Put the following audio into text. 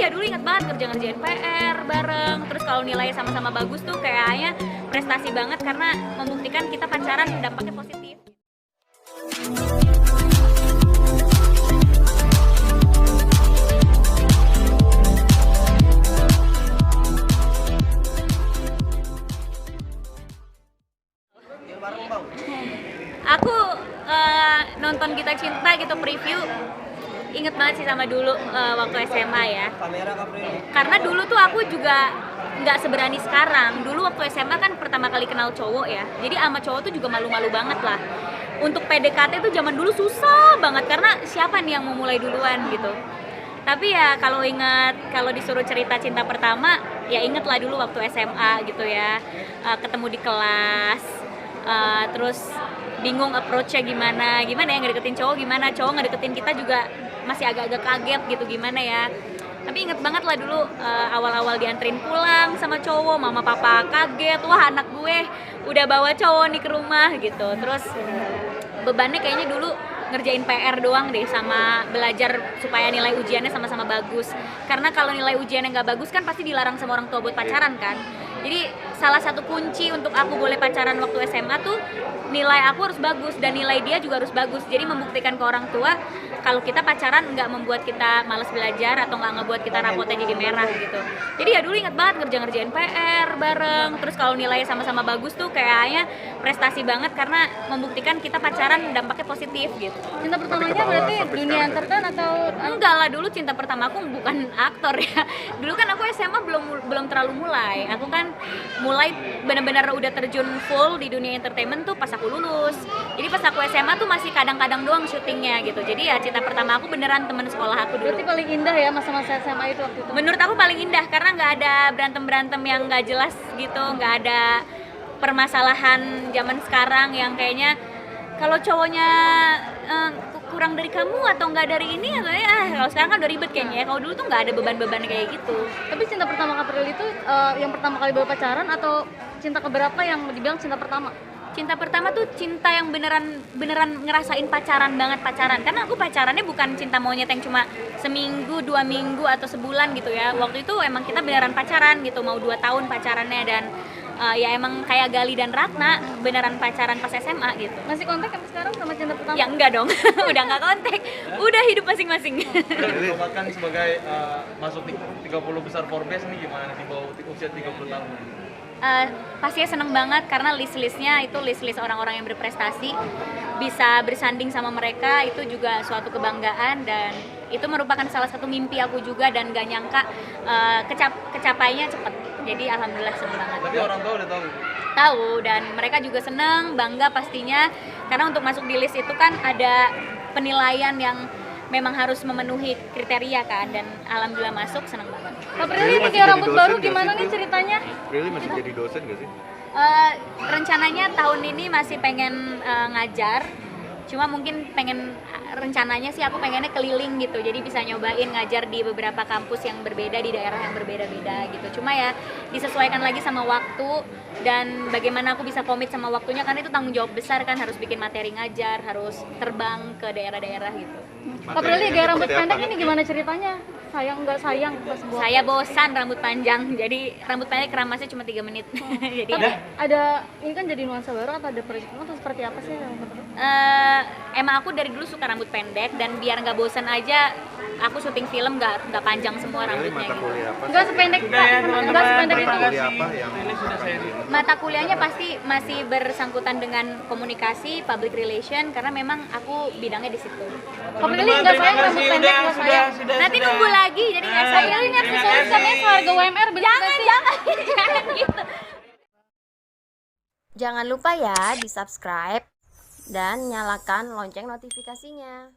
ya dulu inget banget ngerjain PR bareng, terus kalau nilainya sama-sama bagus tuh kayaknya prestasi banget karena membuktikan kita pacaran dampaknya positif. Aku nonton Kita Cinta gitu preview, inget banget sih sama dulu waktu SMA ya. Karena dulu tuh aku juga nggak seberani sekarang. Dulu waktu SMA kan pertama kali kenal cowok ya, jadi sama cowok tuh juga malu-malu banget lah. Untuk PDKT tuh zaman dulu susah banget karena siapa nih yang mau mulai duluan gitu. Tapi ya kalau disuruh cerita cinta pertama, ya inget lah dulu waktu SMA gitu ya, ketemu di kelas, terus bingung approach-nya gimana ya ngedeketin cowok, gimana cowok ngedeketin kita juga masih agak-agak kaget gitu gimana ya. Tapi inget banget lah dulu awal-awal dianterin pulang sama cowok, mama papa kaget, wah anak gue udah bawa cowok nih ke rumah gitu. Terus bebannya kayaknya dulu ngerjain PR doang deh sama belajar supaya nilai ujiannya sama-sama bagus. Karena kalau nilai ujiannya nggak bagus kan pasti dilarang sama orang tua buat pacaran kan. Jadi salah satu kunci untuk aku boleh pacaran waktu SMA tuh nilai aku harus bagus dan nilai dia juga harus bagus. Jadi membuktikan ke orang tua kalau kita pacaran nggak membuat kita malas belajar atau nggak ngebuat kita rapotnya jadi merah gitu. Jadi ya dulu inget banget ngerjain PR bareng, terus kalau nilainya sama-sama bagus tuh kayaknya prestasi banget karena membuktikan kita pacaran dampaknya positif gitu. Cinta pertamanya berarti dunia entertain atau enggak lah, dulu cinta pertama aku bukan aktor ya. Dulu kan aku SMA belum terlalu mulai. Aku kan mulai benar-benar udah terjun full di dunia entertainment tuh pas aku lulus. Jadi pas aku SMA tuh masih kadang-kadang doang syutingnya gitu. Jadi ya cinta pertama aku beneran teman sekolah aku dulu. berarti paling indah ya masa-masa SMA itu waktu itu? Menurut aku paling indah karena nggak ada berantem-berantem yang nggak jelas gitu, nggak ada permasalahan zaman sekarang yang kayaknya kalau cowoknya kurang dari kamu atau nggak dari ini atau kalau sekarang kan udah ribet kayaknya ya. Kalau dulu tuh nggak ada beban-beban kayak gitu. Tapi cinta pertama April itu yang pertama kali baru pacaran atau cinta keberapa yang dibilang cinta pertama? Cinta pertama tuh cinta yang beneran ngerasain pacaran banget pacaran. Karena aku pacarannya bukan cinta monyet yang cuma seminggu, 2 minggu atau sebulan gitu ya. Waktu itu emang kita beneran pacaran gitu, mau 2 tahun pacarannya dan ya emang kayak Gali dan Ratna beneran pacaran pas SMA gitu. Masih kontak sampai sekarang sama cinta pertama? Ya enggak dong, udah nggak kontak, udah hidup masing-masing. Udah dinobatkan sebagai masuk 30 besar Forbes nih, gimana di bawah usia 30 tahun? Pastinya seneng banget karena list-listnya itu list-list orang-orang yang berprestasi, bisa bersanding sama mereka itu juga suatu kebanggaan dan itu merupakan salah satu mimpi aku juga dan gak nyangka kecapainya cepet. Jadi alhamdulillah seneng banget. Tapi orang tua udah tahu? Tahu, dan mereka juga seneng, bangga pastinya karena untuk masuk di list itu kan ada penilaian yang memang harus memenuhi kriteria kan, dan alhamdulillah masuk, seneng banget. April ini kayak rambut baru gimana nih ceritanya? April masih jadi dosen gak sih? Rencananya tahun ini masih pengen ngajar, cuma mungkin rencananya sih aku pengennya keliling gitu, jadi bisa nyobain ngajar di beberapa kampus yang berbeda di daerah yang berbeda-beda gitu. Cuma ya disesuaikan lagi sama waktu dan bagaimana aku bisa komit sama waktunya, karena itu tanggung jawab besar kan, harus bikin materi ngajar, harus terbang ke daerah-daerah gitu. April ini gaya rambut pendek ini gimana ceritanya? Sayang nggak sayang pas buat? Saya bosan rambut panjang, jadi rambut pendek keramasnya cuma 3 menit. Jadi Tapi ada ini kan jadi nuansa baru atau ada perhitungan atau seperti apa sih rambut pendek? emang aku dari dulu suka rambut pendek dan biar nggak bosan aja aku syuting film nggak panjang semua rambutnya Mata gitu. kuliah apa? Enggak sependek enggak sependek itu. Mata kuliah apa yang Mata kuliahnya pasti masih bersangkutan dengan komunikasi, public relation, karena memang aku bidangnya di situ. April ini nggak sayang rambut pendek nggak sayang. Nanti nunggu lagi, jadi nggak sayang. April ini aksesoris katanya seharga UMR bener nggak sih? Jangan gitu. Jangan lupa ya di subscribe dan nyalakan lonceng notifikasinya.